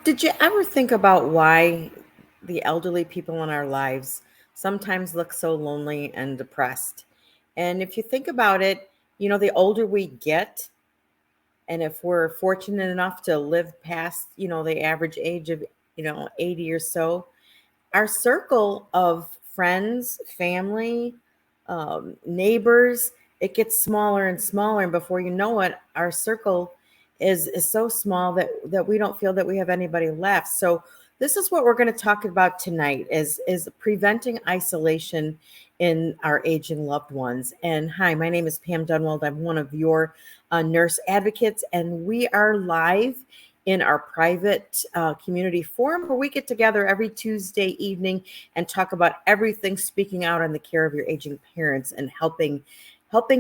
Did you ever think about why the elderly people in our lives sometimes look so lonely and depressed? And if you think about it, the older we get, and if we're fortunate enough to live past, the average age of, 80 or so, our circle of friends, family, neighbors, it gets smaller and smaller. And before you know it, our circle is so small that we don't feel that we have anybody left. So this is what we're going to talk about tonight is preventing isolation in our aging loved ones. And hi, my name is Pam Dunwald. I'm one of your nurse advocates, and we are live in our private community forum where we get together every Tuesday evening and talk about everything speaking out on the care of your aging parents and helping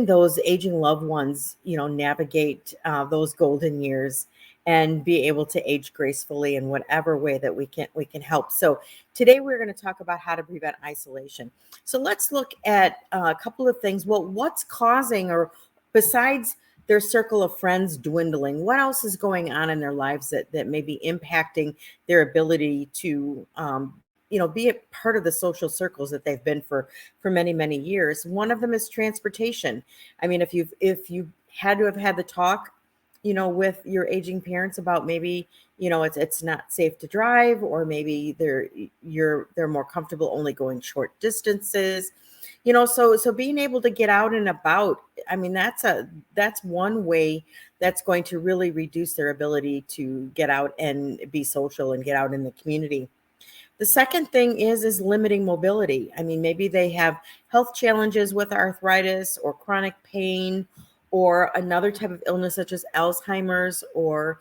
those aging loved ones, navigate those golden years and be able to age gracefully in whatever way that we can help. So today we're going to talk about how to prevent isolation. So let's look at a couple of things. Well, what's causing, or besides their circle of friends dwindling, what else is going on in their lives that may be impacting their ability to be a part of the social circles that they've been for many, many years? One of them is transportation. I mean, if you had to have had the talk, with your aging parents about maybe, it's not safe to drive, or maybe they're more comfortable only going short distances. So being able to get out and about, I mean, that's one way that's going to really reduce their ability to get out and be social and get out in the community. The second thing is limiting mobility. I mean, maybe they have health challenges with arthritis or chronic pain or another type of illness such as Alzheimer's or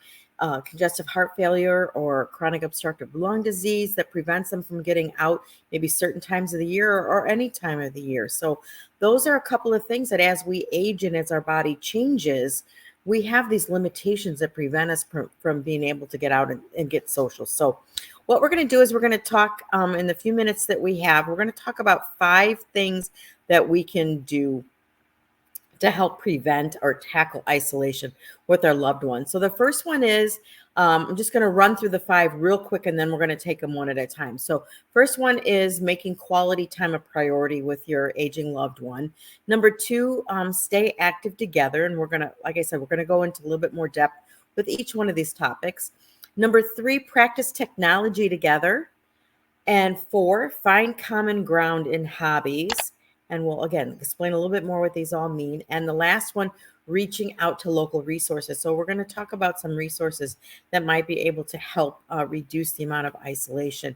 congestive heart failure or chronic obstructive lung disease that prevents them from getting out maybe certain times of the year or any time of the year. So those are a couple of things that as we age and as our body changes, we have these limitations that prevent us from being able to get out and get social. So what we're going to do is we're going to talk in the few minutes that we have, we're going to talk about 5 things that we can do to help prevent or tackle isolation with our loved ones. So the first one is, I'm just going to run through the 5 real quick, and then we're going to take them one at a time. So first one is making quality time a priority with your aging loved one. Number 2, stay active together. And we're going to, like I said, we're going to go into a little bit more depth with each one of these topics. Number 3, practice technology together. And 4, find common ground in hobbies. And we'll, again, explain a little bit more what these all mean. And the last one, reaching out to local resources. So we're going to talk about some resources that might be able to help reduce the amount of isolation.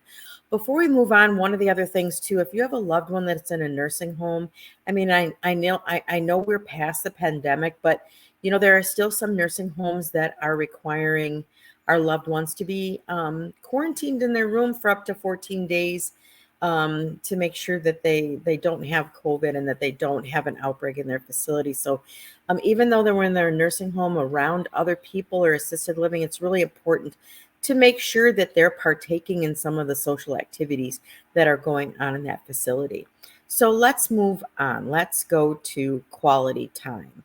Before we move on, one of the other things too, if you have a loved one that's in a nursing home, I mean, I know we're past the pandemic, but there are still some nursing homes that are requiring our loved ones to be quarantined in their room for up to 14 days to make sure that they don't have COVID and that they don't have an outbreak in their facility. So even though they're in their nursing home around other people or assisted living, it's really important to make sure that they're partaking in some of the social activities that are going on in that facility. So let's move on. Let's go to quality time.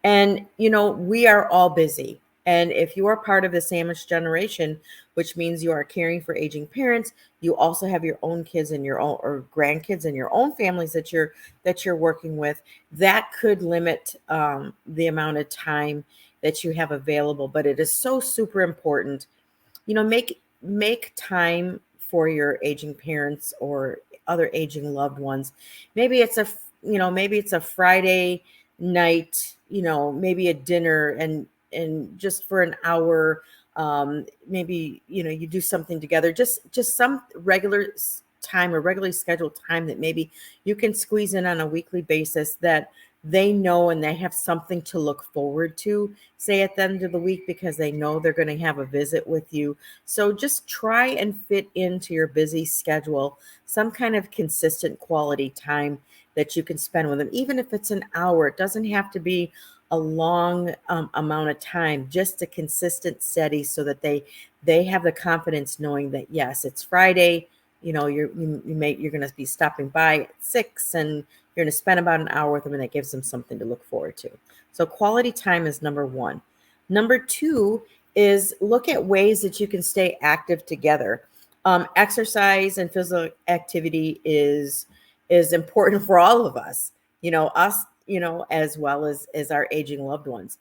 And, we are all busy. And if you are part of the sandwich generation, which means you are caring for aging parents, you also have your own kids and your own or grandkids and your own families that you're working with. That could limit the amount of time that you have available. But it is so super important. Make time for your aging parents or other aging loved ones. Maybe it's a Friday night, maybe a dinner and just for an hour, maybe you do something together, just some regular time or regularly scheduled time that maybe you can squeeze in on a weekly basis that they know and they have something to look forward to, say at the end of the week, because they know they're going to have a visit with you. So just try and fit into your busy schedule some kind of consistent quality time that you can spend with them, even if it's an hour. It doesn't have to be a long amount of time, just a consistent steady, so that they have the confidence knowing that yes, it's Friday. You're going to be stopping by at 6, and you're going to spend about an hour with them, and that gives them something to look forward to. So quality time is number 1. Number 2 is look at ways that you can stay active together. Exercise and physical activity is important for all of us. Us, as well as our aging loved ones.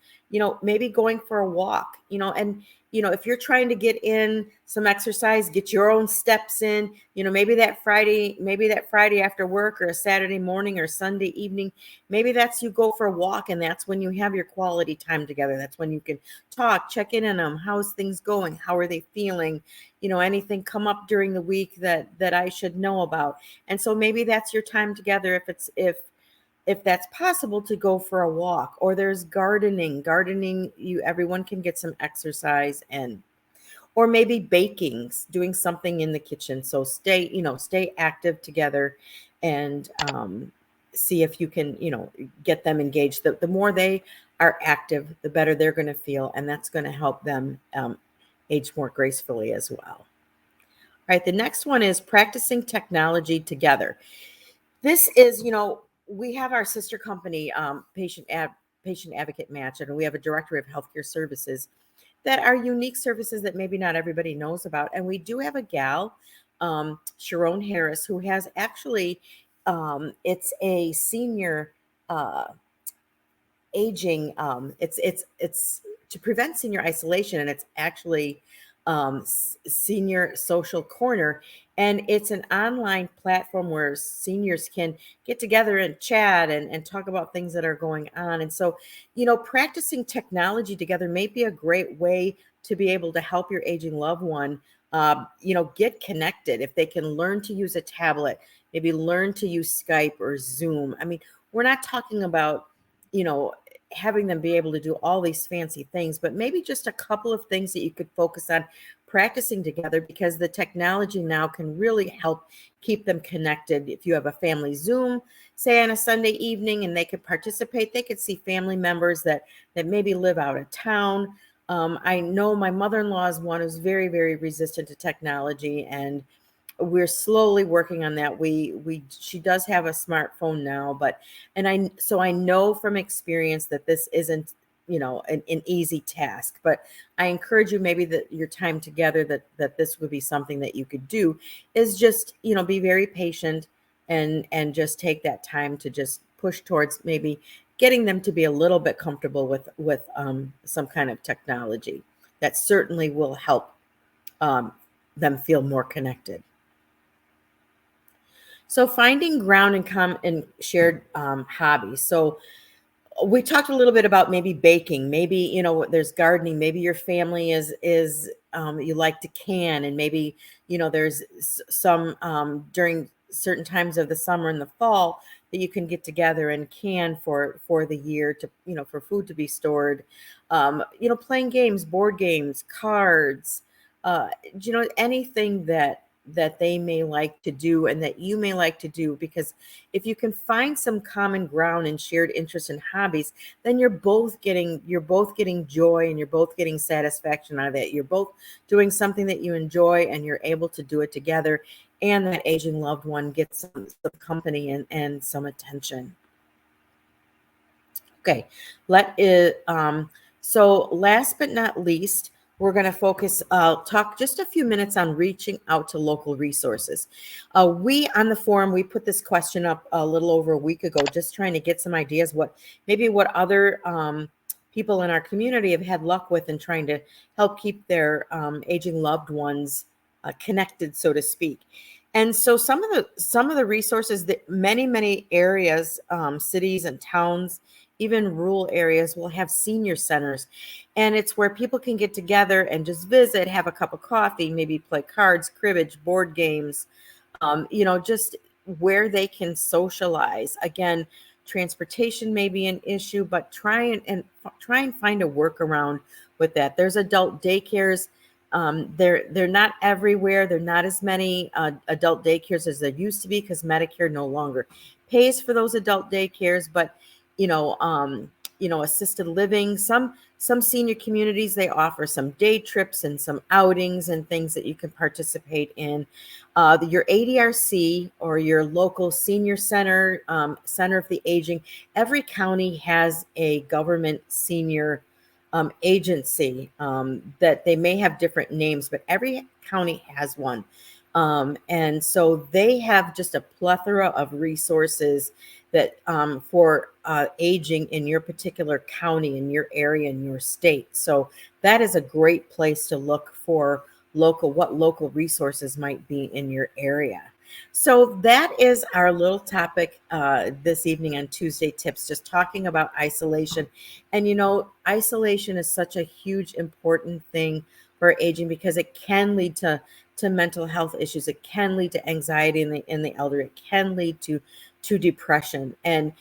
Maybe going for a walk. And if you're trying to get in some exercise, get your own steps in. Maybe that Friday after work, or a Saturday morning or Sunday evening, maybe that's you go for a walk, and that's when you have your quality time together. That's when you can talk, check in on them. How's things going? How are they feeling? Anything come up during the week that I should know about? And so maybe that's your time together, if that's possible, to go for a walk. Or there's gardening. Everyone can get some exercise. And or maybe baking, doing something in the kitchen. So stay active together, and see if you can get them engaged. The more they are active, the better they're going to feel, and that's going to help them age more gracefully as well. All right, the next one is practicing technology together. This is, we have our sister company, Patient Advocate Match, and we have a directory of healthcare services that are unique services that maybe not everybody knows about. And we do have a gal, Sharon Harris, who has actually, it's a senior aging. It's to prevent senior isolation, and it's actually Senior Social Corner, and it's an online platform where seniors can get together and chat and talk about things that are going on. And so, practicing technology together may be a great way to be able to help your aging loved one, get connected. If they can learn to use a tablet, maybe learn to use Skype or Zoom. I mean, we're not talking about, having them be able to do all these fancy things, but maybe just a couple of things that you could focus on practicing together, because the technology now can really help keep them connected. If you have a family Zoom, say on a Sunday evening, and they could participate, they could see family members that maybe live out of town. I know my mother-in-law is one who's very, very resistant to technology, and we're slowly working on that. She does have a smartphone now, so I know from experience that this isn't, an easy task. But I encourage you, maybe that your time together, that this would be something that you could do, is just, be very patient, and just take that time to just push towards maybe getting them to be a little bit comfortable with some kind of technology that certainly will help them feel more connected. So finding ground and shared hobbies. So we talked a little bit about maybe baking, maybe, there's gardening, maybe your family is you like to can, and maybe, there's some during certain times of the summer and the fall that you can get together and can for the year, to, for food to be stored. Playing games, board games, cards, anything that they may like to do and that you may like to do. Because if you can find some common ground and shared interests and hobbies, then you're both getting joy, and you're both getting satisfaction out of it. You're both doing something that you enjoy, and you're able to do it together, and that aging loved one gets some company and some attention. Okay, so last but not least, we're going to talk just a few minutes on reaching out to local resources. We on the forum, we put this question up a little over a week ago, just trying to get some ideas what other people in our community have had luck with in trying to help keep their aging loved ones connected, so to speak. And so some of the resources that many areas, cities and towns, even rural areas, will have senior centers. And it's where people can get together and just visit, have a cup of coffee, maybe play cards, cribbage, board games, just where they can socialize. Again, transportation may be an issue, but try and find a workaround with that. There's adult daycares. They're not everywhere. They're not as many adult daycares as there used to be, because Medicare no longer pays for those adult daycares. But assisted living, some senior communities, they offer some day trips and some outings and things that you can participate in. Your ADRC, or your local senior center, center of the aging, every county has a government senior agency that they may have different names, but every county has one. And so they have just a plethora of resources that for aging in your particular county, in your area, in your state. So that is a great place to look for what local resources might be in your area. So that is our little topic this evening on Tuesday Tips, just talking about isolation. And isolation is such a huge, important thing for aging because it can lead to mental health issues. It can lead to anxiety in the elderly. It can lead to depression. And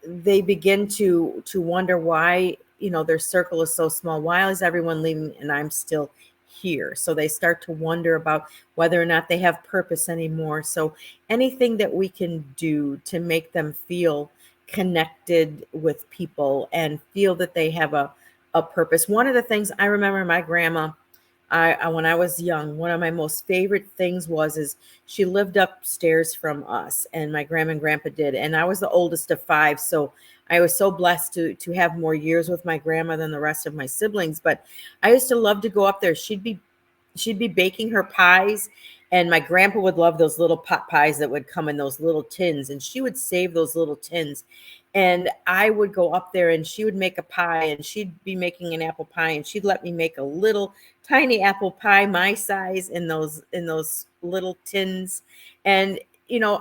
they begin to wonder why their circle is so small. Why is everyone leaving and I'm still here? So they start to wonder about whether or not they have purpose anymore. So anything that we can do to make them feel connected with people and feel that they have a purpose. One of the things I remember my grandma, when I was young, one of my most favorite things is she lived upstairs from us, and my grandma and grandpa did, and I was the oldest of five, so I was so blessed to have more years with my grandma than the rest of my siblings. But I used to love to go up there. She'd be baking her pies, and my grandpa would love those little pot pies that would come in those little tins, and she would save those little tins. And I would go up there and she would make a pie, and she'd be making an apple pie, and she'd let me make a little tiny apple pie my size in those little tins. And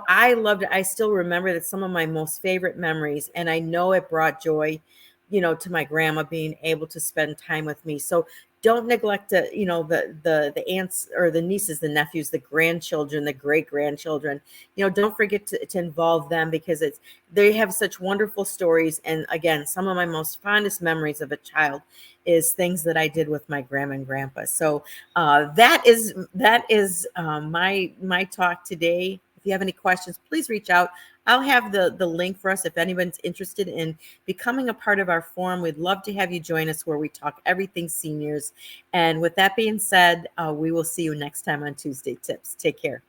I loved it. I still remember that some of my most favorite memories, and I know it brought joy to my grandma being able to spend time with me. So don't neglect the aunts or the nieces, the nephews, the grandchildren, the great grandchildren. Don't forget to involve them, because they have such wonderful stories. And again, some of my most fondest memories of a child is things that I did with my grandma and grandpa. So that is my talk today. If you have any questions, please reach out. I'll have the link for us if anyone's interested in becoming a part of our forum. We'd love to have you join us, where we talk everything seniors. And with that being said, we will see you next time on Tuesday Tips. Take care.